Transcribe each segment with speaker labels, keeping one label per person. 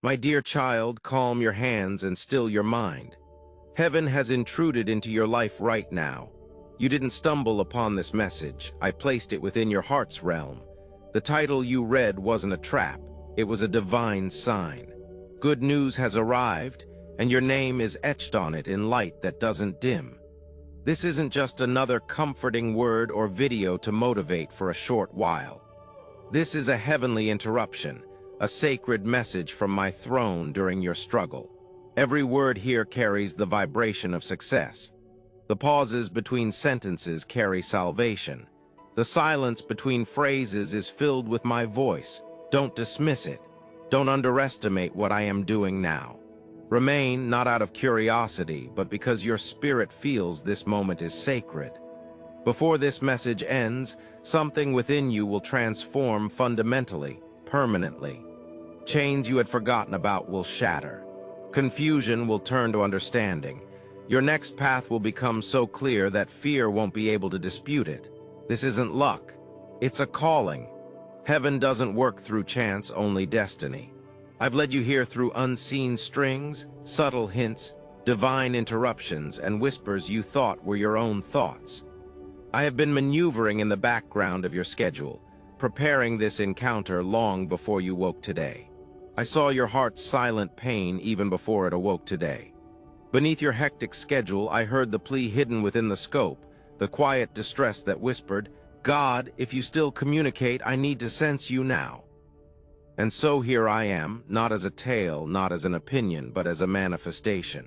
Speaker 1: My dear child, calm your hands and still your mind. Heaven has intruded into your life right now. You didn't stumble upon this message. I placed it within your heart's realm. The title you read wasn't a trap. It was a divine sign. Good news has arrived, and your name is etched on it in light that doesn't dim. This isn't just another comforting word or video to motivate for a short while. This is a heavenly interruption, a sacred message from my throne during your struggle. Every word here carries the vibration of success. The pauses between sentences carry salvation. The silence between phrases is filled with my voice. Don't dismiss it. Don't underestimate what I am doing now. Remain not out of curiosity, but because your spirit feels this moment is sacred. Before this message ends, something within you will transform fundamentally, permanently. Chains you had forgotten about will shatter. Confusion will turn to understanding. Your next path will become so clear that fear won't be able to dispute it. This isn't luck. It's a calling. Heaven doesn't work through chance, only destiny. I've led you here through unseen strings, subtle hints, divine interruptions, and whispers you thought were your own thoughts. I have been maneuvering in the background of your schedule, preparing this encounter long before you woke today. I saw your heart's silent pain even before it awoke today. Beneath your hectic schedule, I heard the plea hidden within the scope, the quiet distress that whispered, "God, if you still communicate, I need to sense you now." And so here I am, not as a tale, not as an opinion, but as a manifestation.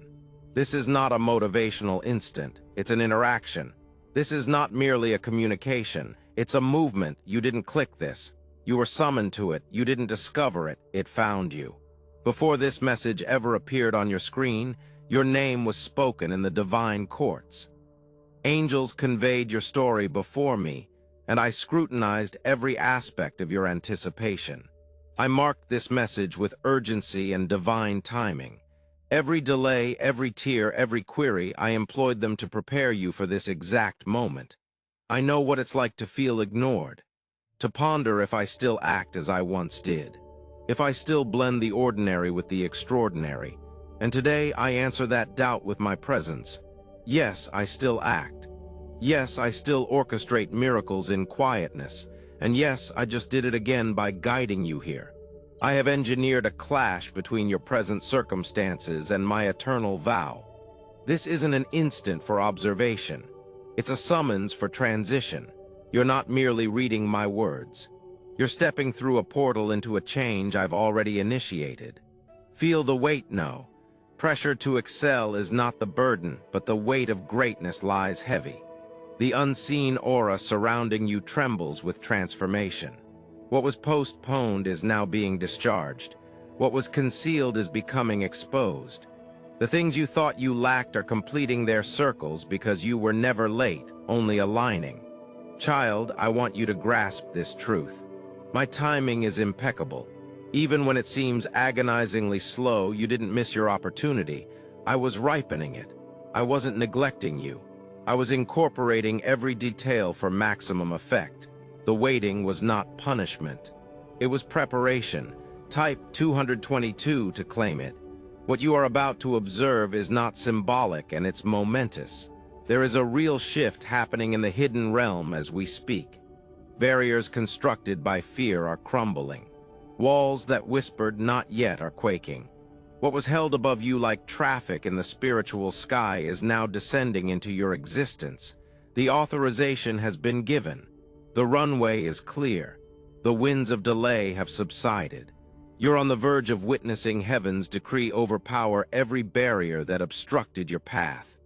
Speaker 1: This is not a motivational instant, it's an interaction. This is not merely a communication, it's a movement. You didn't click this. You were summoned to it, you didn't discover it, it found you. Before this message ever appeared on your screen, your name was spoken in the divine courts. Angels conveyed your story before me, and I scrutinized every aspect of your anticipation. I marked this message with urgency and divine timing. Every delay, every tear, every query, I employed them to prepare you for this exact moment. I know what it's like to feel ignored, to ponder if I still act as I once did, if I still blend the ordinary with the extraordinary. And today I answer that doubt with my presence. Yes, I still act. Yes, I still orchestrate miracles in quietness. And yes, I just did it again by guiding you here. I have engineered a clash between your present circumstances and my eternal vow. This isn't an instant for observation. It's a summons for transition. You're not merely reading my words. You're stepping through a portal into a change I've already initiated. Feel the weight now. Pressure to excel is not the burden, but the weight of greatness lies heavy. The unseen aura surrounding you trembles with transformation. What was postponed is now being discharged. What was concealed is becoming exposed. The things you thought you lacked are completing their circles because you were never late, only aligning. Child, I want you to grasp this truth. My timing is impeccable. Even when it seems agonizingly slow, you didn't miss your opportunity. I was ripening it. I wasn't neglecting you. I was incorporating every detail for maximum effect. The waiting was not punishment. It was preparation. Type 222 to claim it. What you are about to observe is not symbolic, and it's momentous. There is a real shift happening in the hidden realm as we speak. Barriers constructed by fear are crumbling. Walls that whispered not yet are quaking. What was held above you like traffic in the spiritual sky is now descending into your existence. The authorization has been given. The runway is clear. The winds of delay have subsided. You're on the verge of witnessing heaven's decree overpower every barrier that obstructed your path.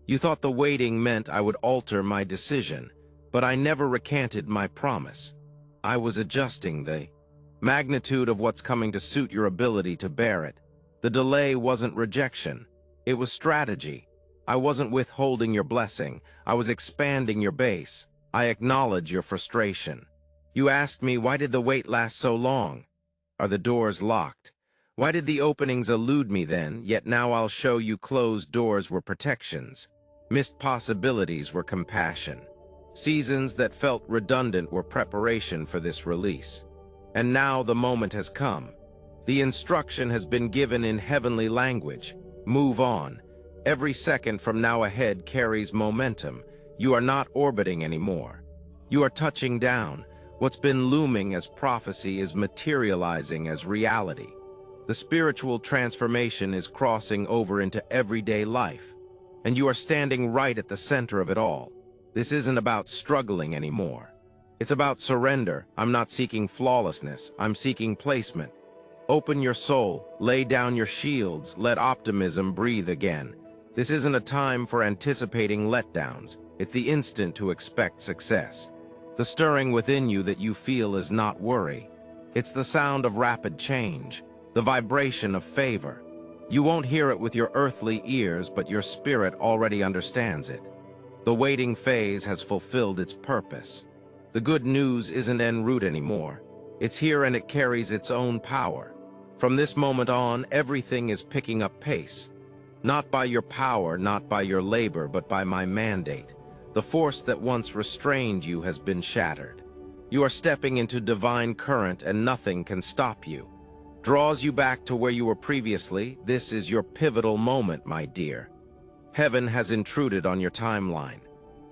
Speaker 1: You thought the waiting meant I would alter my decision, but I never recanted my promise. I was adjusting the magnitude of what's coming to suit your ability to bear it. The delay wasn't rejection. It was strategy. I wasn't withholding your blessing. I was expanding your base. I acknowledge your frustration. You asked me, why did the wait last so long? Are the doors locked? Why did the openings elude me then, yet now I'll show you closed doors were protections. Missed possibilities were compassion. Seasons that felt redundant were preparation for this release. And now the moment has come. The instruction has been given in heavenly language. Move on. Every second from now ahead carries momentum. You are not orbiting anymore. You are touching down. What's been looming as prophecy is materializing as reality. The spiritual transformation is crossing over into everyday life, and you are standing right at the center of it all. This isn't about struggling anymore. It's about surrender. I'm not seeking flawlessness. I'm seeking placement. Open your soul, lay down your shields, let optimism breathe again. This isn't a time for anticipating letdowns. It's the instant to expect success. The stirring within you that you feel is not worry. It's the sound of rapid change, the vibration of favor. You won't hear it with your earthly ears, but your spirit already understands it. The waiting phase has fulfilled its purpose. The good news isn't en route anymore. It's here and it carries its own power. From this moment on, everything is picking up pace. Not by your power, not by your labor, but by my mandate. The force that once restrained you has been shattered. You are stepping into divine current and nothing can stop you. Draws you back to where you were previously. This is your pivotal moment, my dear. Heaven has intruded on your timeline.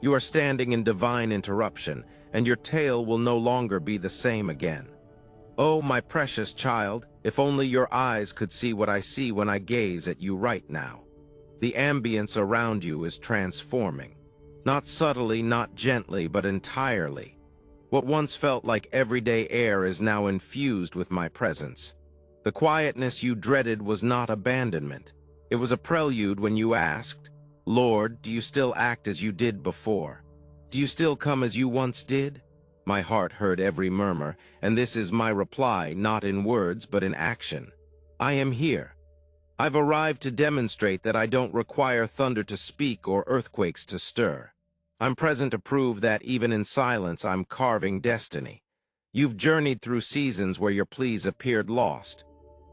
Speaker 1: You are standing in divine interruption, and your tale will no longer be the same again. Oh, my precious child, if only your eyes could see what I see when I gaze at you right now. The ambience around you is transforming. Not subtly, not gently, but entirely. What once felt like everyday air is now infused with my presence. The quietness you dreaded was not abandonment. It was a prelude when you asked, Lord, do you still act as you did before? Do you still come as you once did? My heart heard every murmur, and this is my reply, not in words, but in action. I am here. I've arrived to demonstrate that I don't require thunder to speak or earthquakes to stir. I'm present to prove that even in silence I'm carving destiny. You've journeyed through seasons where your pleas appeared lost.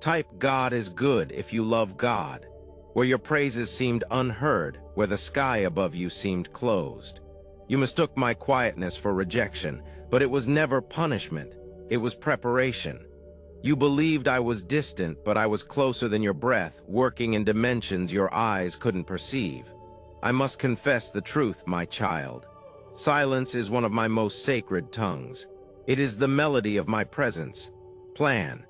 Speaker 1: Type God is good if you love God, where your praises seemed unheard, where the sky above you seemed closed. You mistook my quietness for rejection, but it was never punishment. It was preparation. You believed I was distant, but I was closer than your breath, working in dimensions your eyes couldn't perceive. I must confess the truth, my child. Silence is one of my most sacred tongues. It is the melody of my presence. Plan.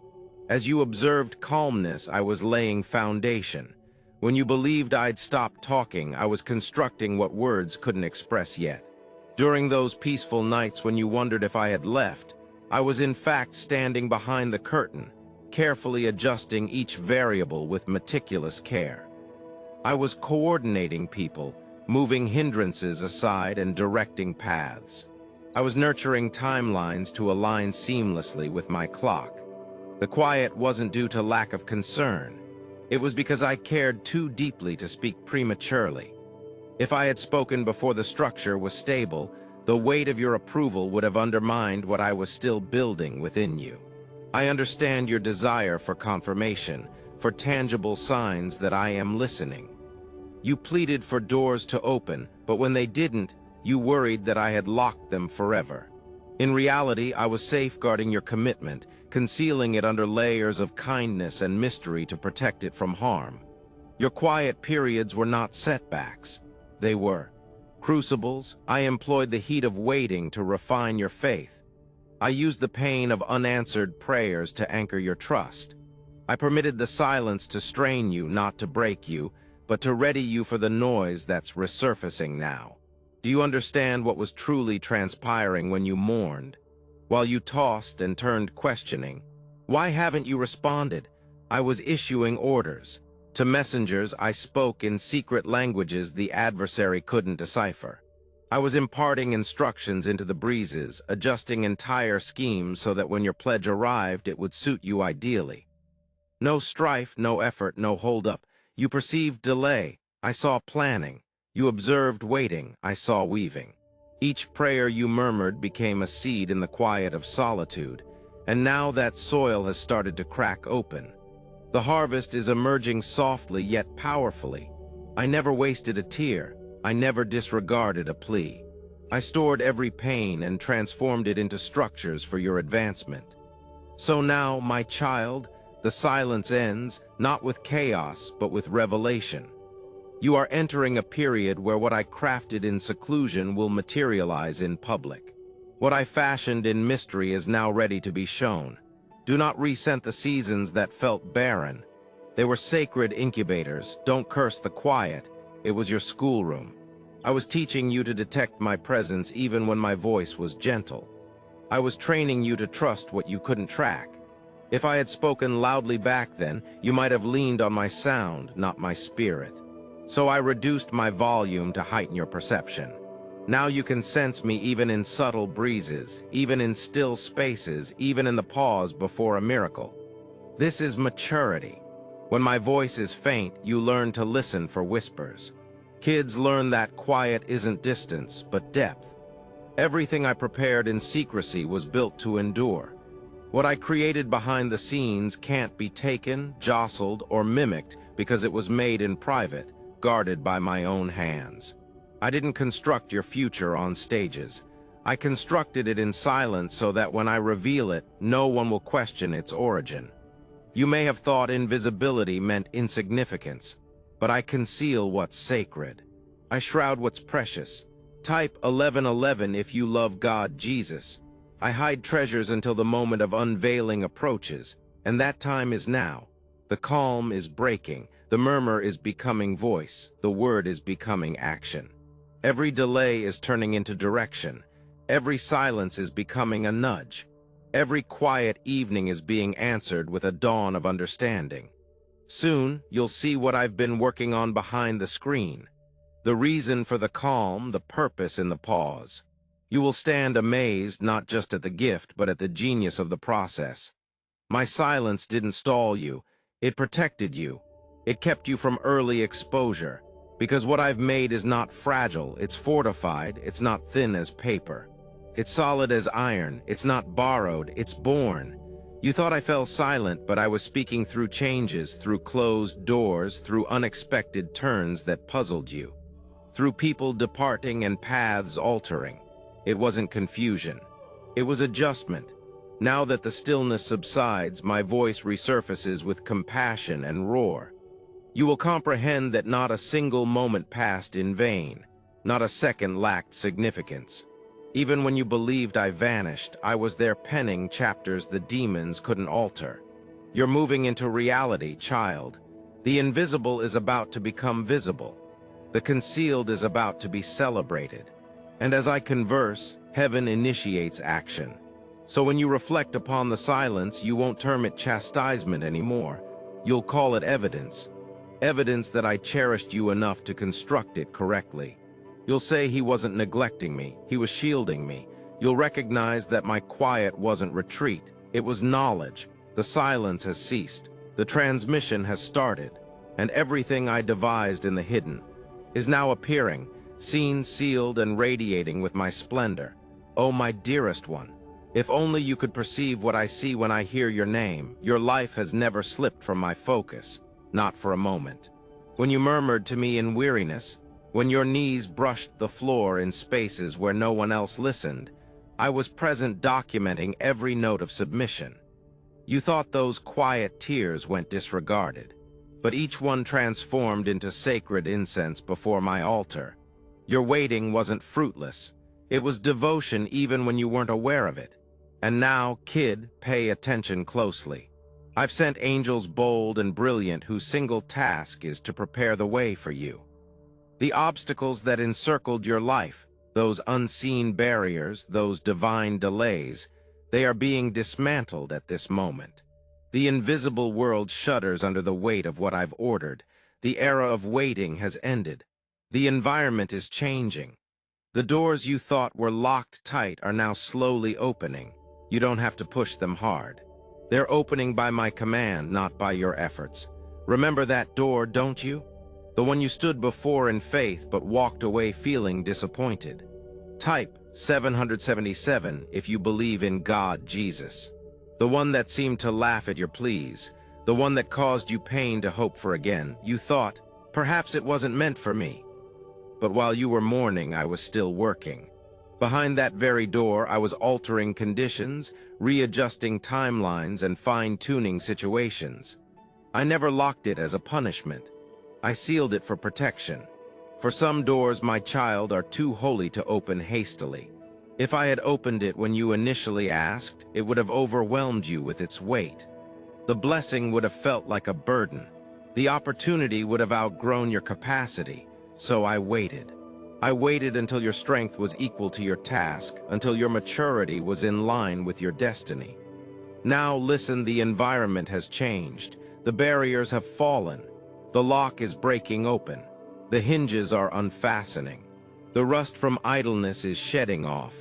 Speaker 1: As you observed calmness, I was laying foundation. When you believed I'd stopped talking, I was constructing what words couldn't express yet. During those peaceful nights when you wondered if I had left, I was in fact standing behind the curtain, carefully adjusting each variable with meticulous care. I was coordinating people, moving hindrances aside and directing paths. I was nurturing timelines to align seamlessly with my clock. The quiet wasn't due to lack of concern. It was because I cared too deeply to speak prematurely. If I had spoken before the structure was stable, the weight of your approval would have undermined what I was still building within you. I understand your desire for confirmation, for tangible signs that I am listening. You pleaded for doors to open, but when they didn't, you worried that I had locked them forever. In reality, I was safeguarding your commitment, concealing it under layers of kindness and mystery to protect it from harm. Your quiet periods were not setbacks. They were crucibles. I employed the heat of waiting to refine your faith. I used the pain of unanswered prayers to anchor your trust. I permitted the silence to strain you, not to break you, but to ready you for the noise that's resurfacing now. Do you understand what was truly transpiring when you mourned? While you tossed and turned questioning, why haven't you responded? I was issuing orders. To messengers, I spoke in secret languages the adversary couldn't decipher. I was imparting instructions into the breezes, adjusting entire schemes so that when your pledge arrived, it would suit you ideally. No strife, no effort, no holdup. You perceived delay. I saw planning. You observed waiting. I saw weaving. Each prayer you murmured became a seed in the quiet of solitude, and now that soil has started to crack open. The harvest is emerging softly yet powerfully. I never wasted a tear. I never disregarded a plea. I stored every pain and transformed it into structures for your advancement. So now, my child, The silence ends, not with chaos, but with revelation. You are entering a period where what I crafted in seclusion will materialize in public. What I fashioned in mystery is now ready to be shown. Do not resent the seasons that felt barren. They were sacred incubators. Don't curse the quiet. It was your schoolroom. I was teaching you to detect my presence even when my voice was gentle. I was training you to trust what you couldn't track. If I had spoken loudly back then, you might have leaned on my sound, not my spirit. So I reduced my volume to heighten your perception. Now you can sense me even in subtle breezes, even in still spaces, even in the pause before a miracle. This is maturity. When my voice is faint, you learn to listen for whispers. Kids learn that quiet isn't distance, but depth. Everything I prepared in secrecy was built to endure. What I created behind the scenes can't be taken, jostled, or mimicked because it was made in private, guarded by my own hands. I didn't construct your future on stages. I constructed it in silence so that when I reveal it, no one will question its origin. You may have thought invisibility meant insignificance, but I conceal what's sacred. I shroud what's precious. Type 1111 if you love God, Jesus. I hide treasures until the moment of unveiling approaches, and that time is now. The calm is breaking, the murmur is becoming voice, the word is becoming action. Every delay is turning into direction. Every silence is becoming a nudge. Every quiet evening is being answered with a dawn of understanding. Soon, you'll see what I've been working on behind the screen. The reason for the calm, the purpose in the pause. You will stand amazed not just at the gift, but at the genius of the process. My silence didn't stall you. It protected you. It kept you from early exposure. Because what I've made is not fragile, it's fortified, it's not thin as paper. It's solid as iron, it's not borrowed, it's born. You thought I fell silent, but I was speaking through changes, through closed doors, through unexpected turns that puzzled you. Through people departing and paths altering. It wasn't confusion. It was adjustment. Now that the stillness subsides, my voice resurfaces with compassion and roar. You will comprehend that not a single moment passed in vain. Not a second lacked significance. Even when you believed I vanished, I was there penning chapters the demons couldn't alter. You're moving into reality, child. The invisible is about to become visible. The concealed is about to be celebrated. And as I converse, heaven initiates action. So when you reflect upon the silence, you won't term it chastisement anymore. You'll call it evidence. Evidence that I cherished you enough to construct it correctly. You'll say he wasn't neglecting me, he was shielding me. You'll recognize that my quiet wasn't retreat, it was knowledge. The silence has ceased, the transmission has started, and everything I devised in the hidden is now appearing, seen, sealed, and radiating with my splendor. Oh, my dearest one, if only you could perceive what I see when I hear your name. Your life has never slipped from my focus, not for a moment. When you murmured to me in weariness, when your knees brushed the floor in spaces where no one else listened, I was present documenting every note of submission. You thought those quiet tears went disregarded, but each one transformed into sacred incense before my altar. Your waiting wasn't fruitless. It was devotion even when you weren't aware of it. And now, kid, pay attention closely. I've sent angels bold and brilliant whose single task is to prepare the way for you. The obstacles that encircled your life, those unseen barriers, those divine delays, they are being dismantled at this moment. The invisible world shudders under the weight of what I've ordered. The era of waiting has ended. The environment is changing. The doors you thought were locked tight are now slowly opening. You don't have to push them hard. They're opening by my command, not by your efforts. Remember that door, don't you? The one you stood before in faith but walked away feeling disappointed. Type 777 if you believe in God, Jesus. The one that seemed to laugh at your pleas. The one that caused you pain to hope for again. You thought, perhaps it wasn't meant for me. But while you were mourning, I was still working. Behind that very door, I was altering conditions, readjusting timelines, and fine-tuning situations. I never locked it as a punishment. I sealed it for protection. For some doors, my child, are too holy to open hastily. If I had opened it when you initially asked, it would have overwhelmed you with its weight. The blessing would have felt like a burden. The opportunity would have outgrown your capacity, so I waited. I waited until your strength was equal to your task, until your maturity was in line with your destiny. Now listen, the environment has changed. The barriers have fallen. The lock is breaking open. The hinges are unfastening. The rust from idleness is shedding off.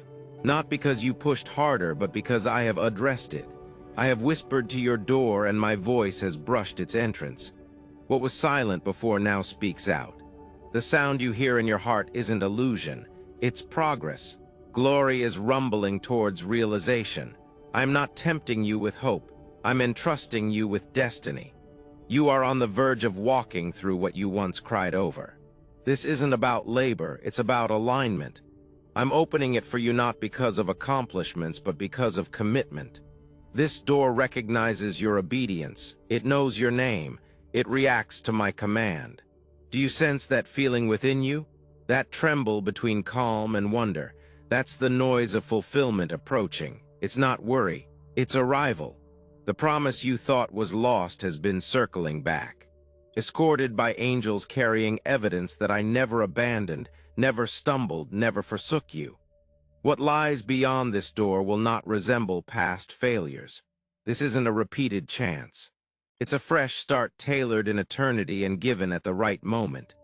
Speaker 1: Not because you pushed harder, but because I have addressed it. I have whispered to your door, and my voice has brushed its entrance. What was silent before now speaks out. The sound you hear in your heart isn't illusion, it's progress. Glory is rumbling towards realization. I'm not tempting you with hope, I'm entrusting you with destiny. You are on the verge of walking through what you once cried over. This isn't about labor, it's about alignment. I'm opening it for you not because of accomplishments, but because of commitment. This door recognizes your obedience, it knows your name, it reacts to my command. Do you sense that feeling within you? That tremble between calm and wonder? That's the noise of fulfillment approaching. It's not worry, it's arrival. The promise you thought was lost has been circling back, escorted by angels carrying evidence that I never abandoned, never stumbled, never forsook you. What lies beyond this door will not resemble past failures. This isn't a repeated chance. It's a fresh start tailored in eternity and given at the right moment.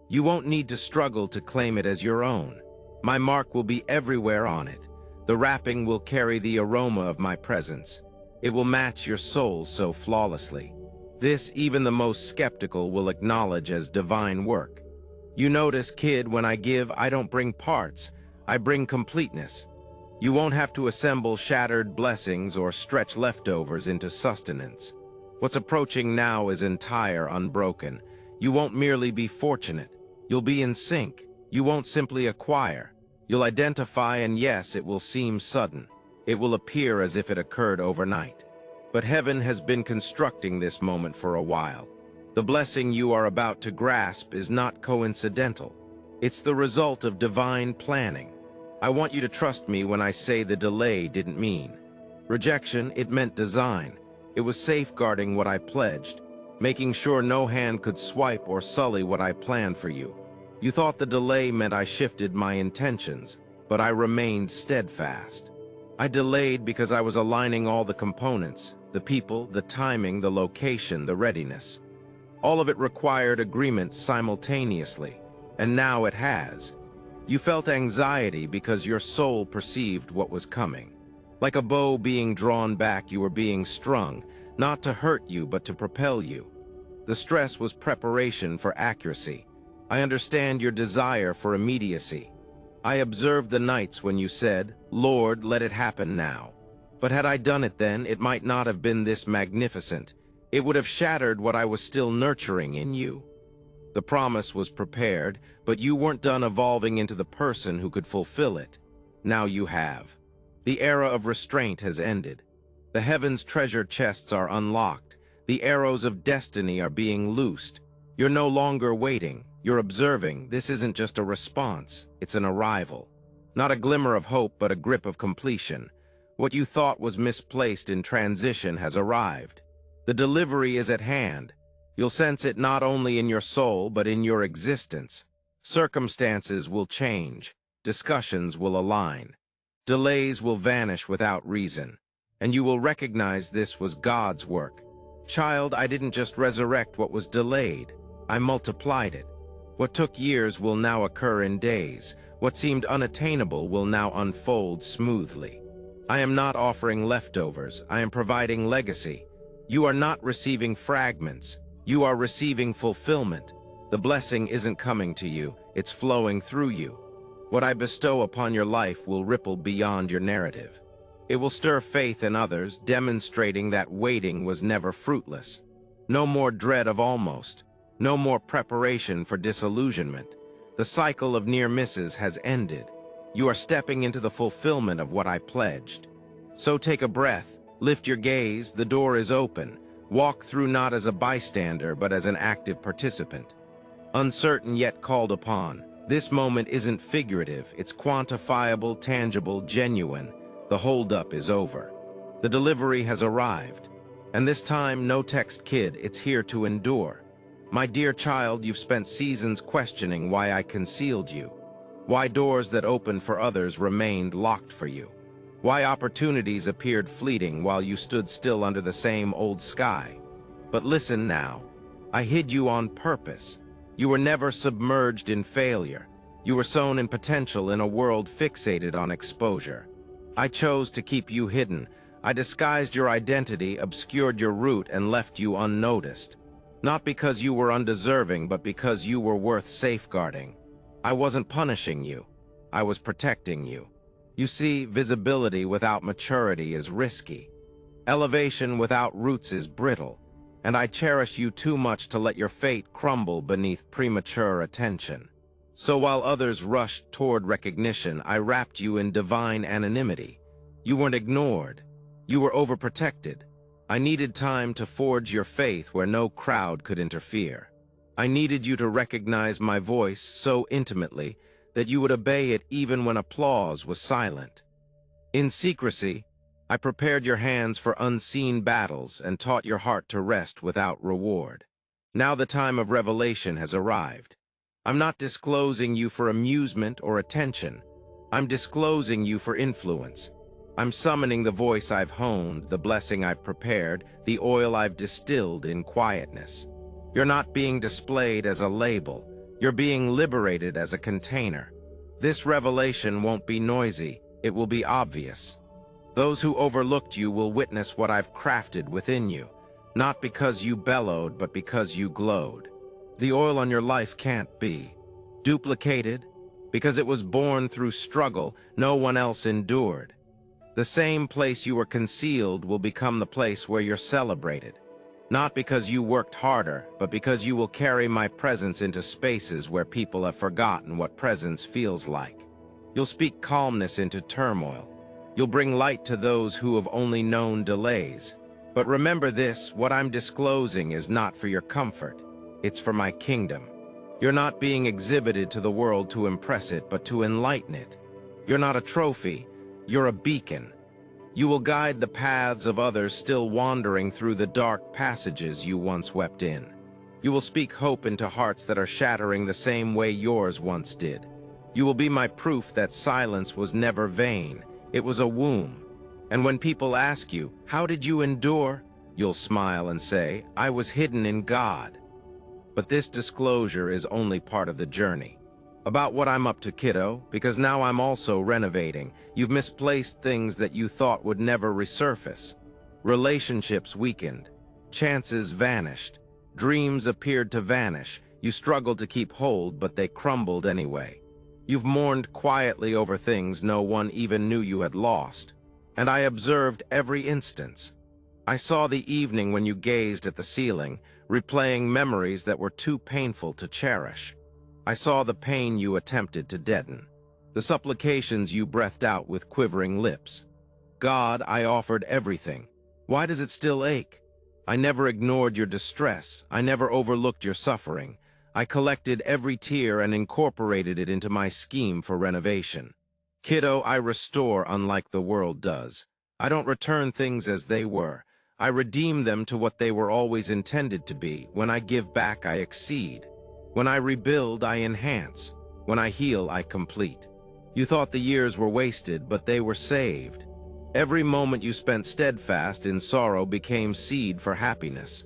Speaker 1: You won't need to struggle to claim it as your own. My mark will be everywhere on it. The wrapping will carry the aroma of my presence. It will match your soul so flawlessly. This, even the most skeptical will acknowledge as divine work. You notice, kid, when I give, I don't bring parts. I bring completeness. You won't have to assemble shattered blessings or stretch leftovers into sustenance. What's approaching now is entire, unbroken. You won't merely be fortunate. You'll be in sync. You won't simply acquire. You'll identify, and yes, it will seem sudden. It will appear as if it occurred overnight. But heaven has been constructing this moment for a while. The blessing you are about to grasp is not coincidental. It's the result of divine planning. I want you to trust me when I say the delay didn't mean rejection, it meant design. It was safeguarding what I pledged, making sure no hand could swipe or sully what I planned for you. You thought the delay meant I shifted my intentions, but I remained steadfast. I delayed because I was aligning all the components, the people, the timing, the location, the readiness. All of it required agreement simultaneously, and now it has. You felt anxiety because your soul perceived what was coming. Like a bow being drawn back, you were being strung, not to hurt you, but to propel you. The stress was preparation for accuracy. I understand your desire for immediacy. I observed the nights when you said, "Lord, let it happen now." But had I done it then, it might not have been this magnificent. It would have shattered what I was still nurturing in you. The promise was prepared, but you weren't done evolving into the person who could fulfill it. Now you have. The era of restraint has ended. The heavens' treasure chests are unlocked. The arrows of destiny are being loosed. You're no longer waiting. You're observing. This isn't just a response. It's an arrival. Not a glimmer of hope, but a grip of completion. What you thought was misplaced in transition has arrived. The delivery is at hand. You'll sense it not only in your soul, but in your existence. Circumstances will change. Discussions will align. Delays will vanish without reason. And you will recognize this was God's work. Child, I didn't just resurrect what was delayed. I multiplied it. What took years will now occur in days. What seemed unattainable will now unfold smoothly. I am not offering leftovers. I am providing legacy. You are not receiving fragments. You are receiving fulfillment. The blessing isn't coming to you. It's flowing through you. What I bestow upon your life will ripple beyond your narrative. It will stir faith in others, demonstrating that waiting was never fruitless. No more dread of almost. No more preparation for disillusionment. The cycle of near misses has ended. You are stepping into the fulfillment of what I pledged. So take a breath, lift your gaze, the door is open. Walk through not as a bystander, but as an active participant. Uncertain yet called upon. This moment isn't figurative, it's quantifiable, tangible, genuine. The holdup is over. The delivery has arrived. And this time, no text kid, it's here to endure. My dear child, you've spent seasons questioning why I concealed you. Why doors that opened for others remained locked for you. Why opportunities appeared fleeting while you stood still under the same old sky. But listen now. I hid you on purpose. You were never submerged in failure. You were sown in potential in a world fixated on exposure. I chose to keep you hidden. I disguised your identity, obscured your root, and left you unnoticed. Not because you were undeserving, but because you were worth safeguarding. I wasn't punishing you. I was protecting you. You see, visibility without maturity is risky. Elevation without roots is brittle. And I cherish you too much to let your fate crumble beneath premature attention. So while others rushed toward recognition, I wrapped you in divine anonymity. You weren't ignored. You were overprotected. I needed time to forge your faith where no crowd could interfere. I needed you to recognize my voice so intimately that you would obey it even when applause was silent. In secrecy, I prepared your hands for unseen battles and taught your heart to rest without reward. Now the time of revelation has arrived. I'm not disclosing you for amusement or attention. I'm disclosing you for influence. I'm summoning the voice I've honed, the blessing I've prepared, the oil I've distilled in quietness. You're not being displayed as a label. You're being liberated as a container. This revelation won't be noisy. It will be obvious. Those who overlooked you will witness what I've crafted within you, not because you bellowed, but because you glowed. The oil on your life can't be duplicated, because it was born through struggle no one else endured. The same place you were concealed will become the place where you're celebrated, not because you worked harder, but because you will carry my presence into spaces where people have forgotten what presence feels like. You'll speak calmness into turmoil. You'll bring light to those who have only known delays. But remember this, what I'm disclosing is not for your comfort. It's for my kingdom. You're not being exhibited to the world to impress it, but to enlighten it. You're not a trophy. You're a beacon. You will guide the paths of others still wandering through the dark passages you once wept in. You will speak hope into hearts that are shattering the same way yours once did. You will be my proof that silence was never vain. It was a womb. And when people ask you, how did you endure? You'll smile and say, I was hidden in God. But this disclosure is only part of the journey. About what I'm up to, kiddo, because now I'm also renovating. You've misplaced things that you thought would never resurface. Relationships weakened. Chances vanished. Dreams appeared to vanish. You struggled to keep hold, but they crumbled anyway. You've mourned quietly over things no one even knew you had lost. And I observed every instance. I saw the evening when you gazed at the ceiling, replaying memories that were too painful to cherish. I saw the pain you attempted to deaden, the supplications you breathed out with quivering lips. God, I offered everything. Why does it still ache? I never ignored your distress. I never overlooked your suffering. I collected every tear and incorporated it into my scheme for renovation. Kiddo, I restore unlike the world does. I don't return things as they were. I redeem them to what they were always intended to be. When I give back, I exceed. When I rebuild, I enhance. When I heal, I complete. You thought the years were wasted, but they were saved. Every moment you spent steadfast in sorrow became seed for happiness.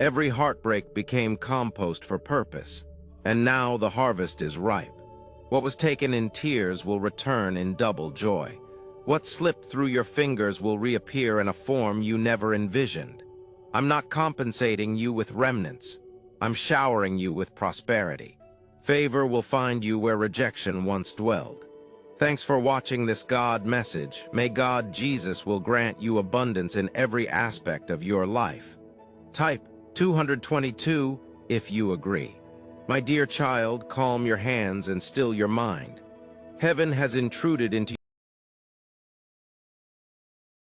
Speaker 1: Every heartbreak became compost for purpose. And now the harvest is ripe. What was taken in tears will return in double joy. What slipped through your fingers will reappear in a form you never envisioned. I'm not compensating you with remnants. I'm showering you with prosperity. Favor will find you where rejection once dwelled. Thanks for watching this God message. May God Jesus will grant you abundance in every aspect of your life. Type 222 if you agree. My dear child, calm your hands and still your mind. Heaven has intruded into